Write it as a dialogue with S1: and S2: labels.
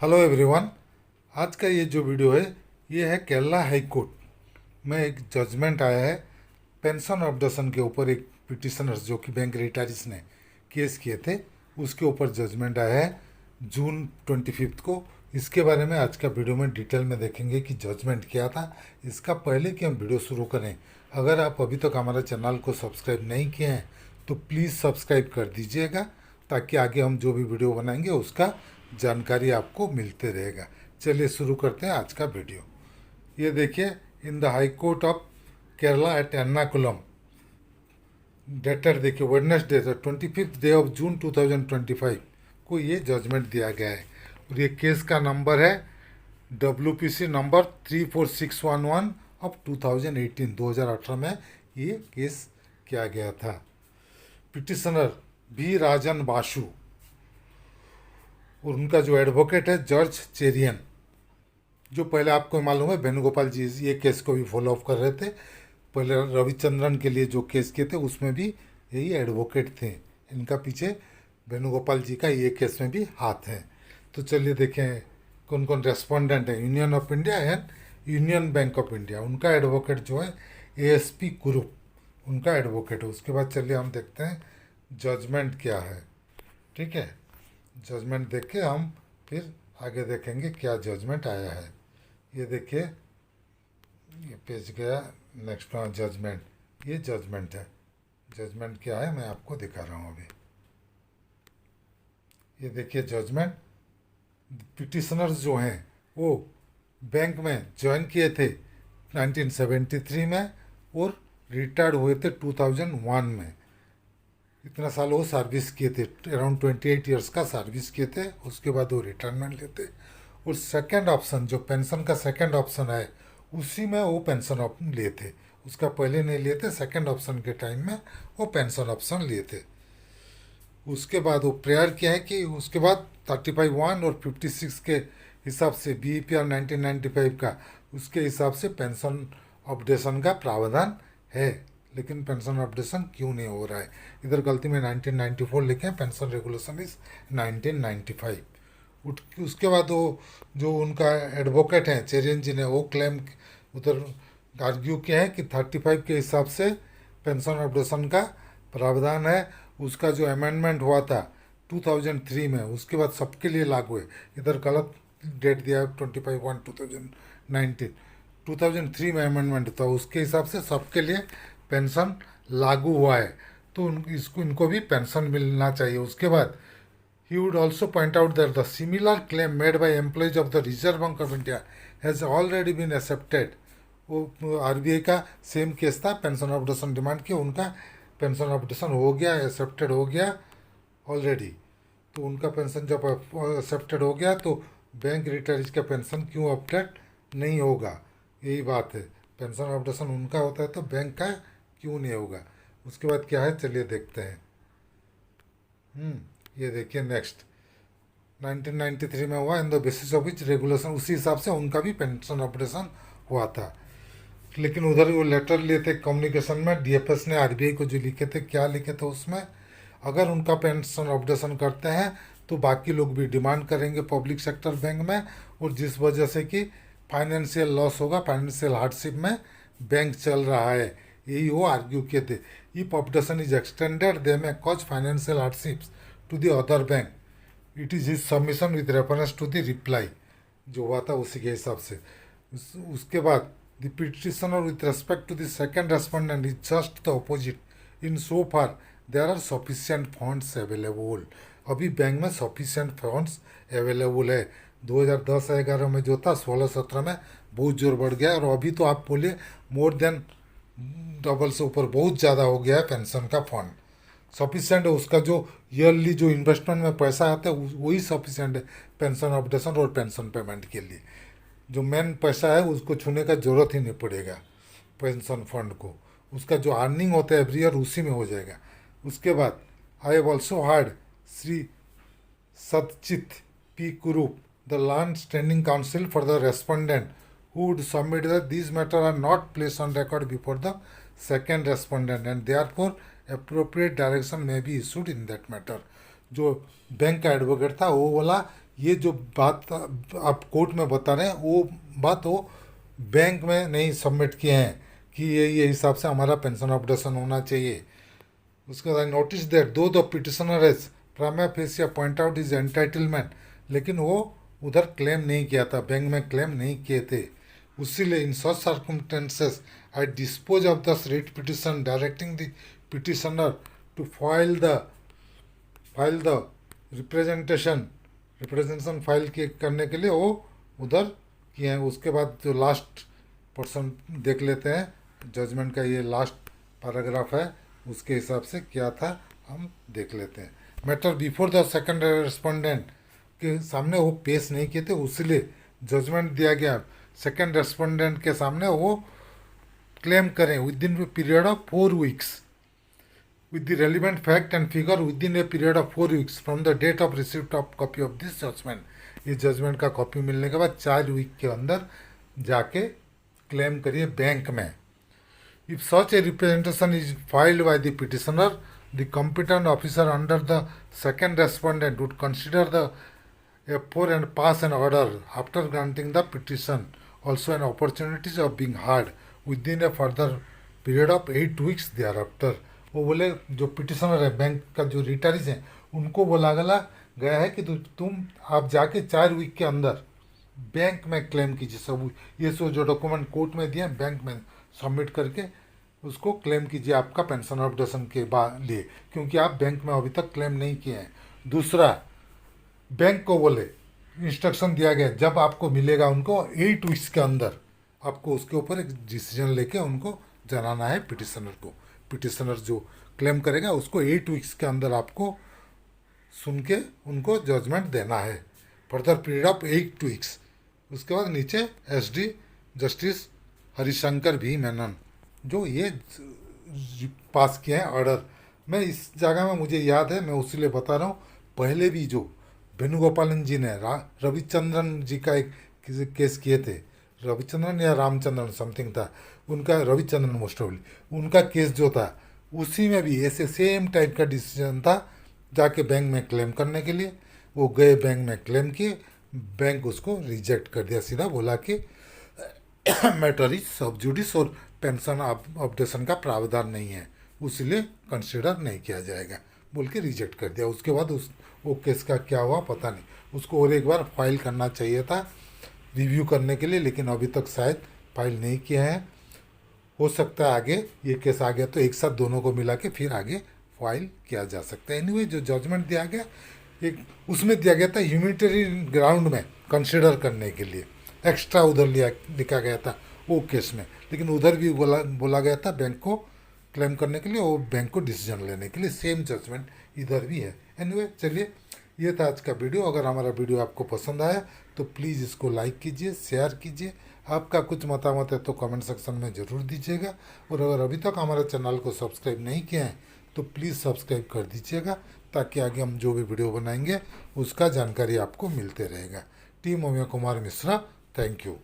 S1: Hello everyone. आज का ये जो वीडियो है ये है केरला हाई कोर्ट में एक जजमेंट आया है पेंशन ऑब्जेक्शन के ऊपर। एक पिटिशनर्स जो कि बैंक रिटायरीज ने केस किए थे उसके ऊपर जजमेंट आया है जून 25 को। इसके बारे में आज का वीडियो में डिटेल में देखेंगे कि जजमेंट क्या था। इसका पहले कि हम वीडियो शुरू करें, अगर आप अभी तक हमारे चैनल को सब्सक्राइब नहीं किए हैं तो प्लीज़ सब्सक्राइब कर दीजिएगा, ताकि आगे हम जो भी वीडियो बनाएंगे उसका जानकारी आपको मिलते रहेगा। चलिए शुरू करते हैं आज का वीडियो। ये देखिए, in the High Court of Kerala at Ernakulam, dated देखिए वेडनेसडे 25 जून 2025 को ये जजमेंट दिया गया है। और ये केस का नंबर है WPC नंबर 34611 ऑफ 2018 में ये केस किया गया था। पिटिशनर भी राजन बासु और उनका जो एडवोकेट है जॉर्ज चेरियन, जो पहले आपको मालूम है वेणुगोपाल जी ये केस को भी फॉलो अप कर रहे थे। पहले रविचंद्रन के लिए जो केस किए थे उसमें भी यही एडवोकेट थे। इनका पीछे वेणुगोपाल जी का ये केस में भी हाथ है। तो चलिए देखें कौन कौन रेस्पोंडेंट है। Union of India and union bank of India, उनका एडवोकेट जो है ASP कुरूप, उनका एडवोकेट है। उसके बाद चलिए हम देखते हैं जजमेंट क्या है। ठीक है, जजमेंट देख के हम फिर आगे देखेंगे क्या जजमेंट आया है। ये देखिए, ये पेज गया नेक्स्ट जजमेंट। ये जजमेंट है। जजमेंट क्या है मैं आपको दिखा रहा हूँ अभी। ये देखिए जजमेंट। पिटिशनर्स जो हैं वो बैंक में ज्वाइन किए थे 1973 में और रिटायर्ड हुए थे 2001 में। इतना साल वो सर्विस किए थे, अराउंड 28 ईयर्स का सर्विस किए थे। उसके बाद वो रिटायरमेंट लेते। और सेकंड ऑप्शन जो पेंशन का सेकंड ऑप्शन है उसी में वो पेंशन ऑप्शन लिए थे। उसका पहले नहीं लिए थे, सेकंड ऑप्शन के टाइम में वो पेंशन ऑप्शन लिए थे। उसके बाद वो प्रेयर किया है कि उसके बाद 35(1) और 56 के हिसाब से BEPR 1995 का उसके हिसाब से पेंशन अपडेशन का प्रावधान है। लेकिन पेंशन अपडेशन क्यों नहीं हो रहा है? इधर गलती में 1994 लिखे हैं, पेंशन रेगुलेशन इज 1995। उसके बाद वो जो उनका एडवोकेट हैं चेरियन जी ने वो क्लेम उधर आर्ग्यू किया है कि 35 के हिसाब से पेंशन अपडेशन का प्रावधान है। उसका जो अमेंडमेंट हुआ था 2003 में, उसके बाद सबके लिए लागू है। इधर गलत डेट दिया है 25/1/2019। 2003 में अमेंडमेंट था, उसके हिसाब से सबके लिए पेंशन लागू हुआ है। तो इनको भी पेंशन मिलना चाहिए। उसके बाद he would also point out that the similar claim made by employees of the Reserve Bank of India has already been accepted। वो RBI का सेम केस था, पेंशन अपडेशन डिमांड किया, उनका पेंशन अपडेशन हो गया, एक्सेप्टेड हो गया already. तो उनका पेंशन जब एक्सेप्टेड हो गया तो बैंक रिटायरीज का पेंशन क्यों अपडेट नहीं होगा? यही बात है, पेंशन अपडेशन उनका होता है तो बैंक का क्यों नहीं होगा? उसके बाद क्या है चलिए देखते हैं। ये देखिए नेक्स्ट 1993 में हुआ, in the basis of which regulation, उसी हिसाब से उनका भी पेंशन अपडेशन हुआ था। लेकिन उधर वो लेटर लिए थे कम्युनिकेशन में, DFS ने RBI को जो लिखे थे, क्या लिखे थे उसमें, अगर उनका पेंशन अपडेशन करते हैं तो बाकी लोग भी डिमांड करेंगे पब्लिक सेक्टर बैंक में, और जिस वजह से कि फाइनेंशियल लॉस होगा, फाइनेंशियल हार्डशिप में बैंक चल रहा है, यही वो आर्ग्यू किए थे। If updation is extended they may cause financial hardships to the other bank, it is his submission with reference to the reply जो हुआ था उसी के हिसाब से। उसके बाद the petitioner with respect to the second respondent is just the opposite in so far there are sufficient funds available. अभी बैंक में सफिशिएंट फंड्स अवेलेबल है। 2010-11 में जो था 16-17 में बहुत जोर बढ़ गया, और अभी तो आप बोलिए मोर देन डबल से ऊपर बहुत ज़्यादा हो गया है पेंशन का फंड। सफिशिएंट है, उसका जो ईयरली जो इन्वेस्टमेंट में पैसा आता है वही सफिशिएंट है पेंशन अपडेशन और पेंशन पेमेंट के लिए। जो मेन पैसा है उसको छूने का ज़रूरत ही नहीं पड़ेगा पेंशन फंड को, उसका जो अर्निंग होता है एवरी ईयर उसी में हो जाएगा। उसके बाद I have also heard Shri Satchit P. Kurup, the land standing counsel for the respondent, who would submit that these matters are not placed on record before the second respondent and therefore appropriate direction may be issued in that matter। जो bank का advocate था वो बोला ये जो बात आप court में बता रहे हैं वो बात वो बैंक में नहीं सबमिट किए हैं कि ये हिसाब से हमारा पेंशन अपडेशन होना चाहिए। उसके बाद नोटिस दैट दो the petitioner has prima fascia point out is entitlement, लेकिन वो उधर क्लेम नहीं किया था, बैंक में क्लेम नहीं किए थे। उसीलिए in such circumstances I dispose of the writ petition directing the petitioner to file the representation file के करने के लिए वो उधर किए हैं। उसके बाद जो लास्ट पोर्शन देख लेते हैं, जजमेंट का ये लास्ट पैराग्राफ है, उसके हिसाब से क्या था हम देख लेते हैं। Matter before the second respondent के सामने वो पेश नहीं किए थे, इसलिए जजमेंट दिया गया सेकंड रेस्पोंडेंट के सामने वो क्लेम करें with in period of 4 weeks with the relevant fact and figure within a period of 4 weeks from the date of receipt of copy of this judgment। ये जजमेंट का copy मिलने के बाद 4 week के अंदर जाके क्लेम करिए बैंक में। If such a representation is filed by the petitioner, the competent officer under the second respondent would consider the F4 and pass an order after granting the petition also an opportunity of being heard within a further period of 8 weeks thereafter। वो बोले जो petitioner है bank का जो returnees है उनको बोला गया है कि तुम आप जाके 4 week के अंदर बैंक में क्लेम कीजिए सब ये सो जो डॉक्यूमेंट कोर्ट में दिए बैंक में सबमिट करके उसको क्लेम कीजिए आपका पेंशन अपडेशन के लिए, क्योंकि आप बैंक में अभी तक क्लेम नहीं किए हैं। दूसरा, बैंक को बोले इंस्ट्रक्शन दिया गया जब आपको मिलेगा उनको 8 weeks के अंदर आपको उसके ऊपर एक डिसीजन लेके उनको जनाना है पिटिशनर को। पिटिशनर जो क्लेम करेगा उसको 8 weeks के अंदर आपको सुन के उनको जजमेंट देना है फर्दर पीरियड ऑफ 8 weeks। उसके बाद नीचे SD जस्टिस हरिशंकर भी मेनन जो ये पास किए हैं ऑर्डर। मैं इस जगह में मुझे याद है, मैं उसीलिए बता रहा हूँ, पहले भी जो वेणुगोपालन जी ने रविचंद्रन जी का एक केस किए थे, रविचंद्रन या रामचंद्रन समथिंग था उनका, रविचंद्रन मोस्ट ऑफली, उनका केस जो था उसी में भी ऐसे सेम टाइप का डिसीजन था जाके बैंक में क्लेम करने के लिए। वो गए बैंक में क्लेम किए, बैंक उसको रिजेक्ट कर दिया, सीधा बोला कि मैटर इज सब जुडिस और पेंशन अपडेशन का प्रावधान नहीं है, इसलिए कंसिडर नहीं किया जाएगा बोल के रिजेक्ट कर दिया। उसके बाद वो केस का क्या हुआ पता नहीं, उसको और एक बार फाइल करना चाहिए था रिव्यू करने के लिए, लेकिन अभी तक शायद फाइल नहीं किया है। हो सकता है आगे ये केस आ गया तो एक साथ दोनों को मिला के फिर आगे फाइल किया जा सकता है। एनीवे जो जजमेंट दिया गया एक उसमें दिया गया था ह्यूमैनिटेरियन ग्राउंड में कंसिडर करने के लिए, एक्स्ट्रा उधर लिखा गया था वो केस में, लेकिन उधर भी बोला गया था बैंक को क्लेम करने के लिए, वो बैंक को डिसीजन लेने के लिए। सेम जजमेंट इधर भी है। एनीवे चलिए, ये था आज का वीडियो। अगर हमारा वीडियो आपको पसंद आया तो प्लीज़ इसको लाइक कीजिए, शेयर कीजिए। आपका कुछ मतामत है तो कमेंट सेक्शन में ज़रूर दीजिएगा, और अगर अभी तक हमारे चैनल को सब्सक्राइब नहीं किए हैं तो प्लीज़ सब्सक्राइब कर दीजिएगा, ताकि आगे हम जो भी वीडियो बनाएंगे उसका जानकारी आपको मिलते रहेगा। Team Amiya Kumar Mishra, thank you.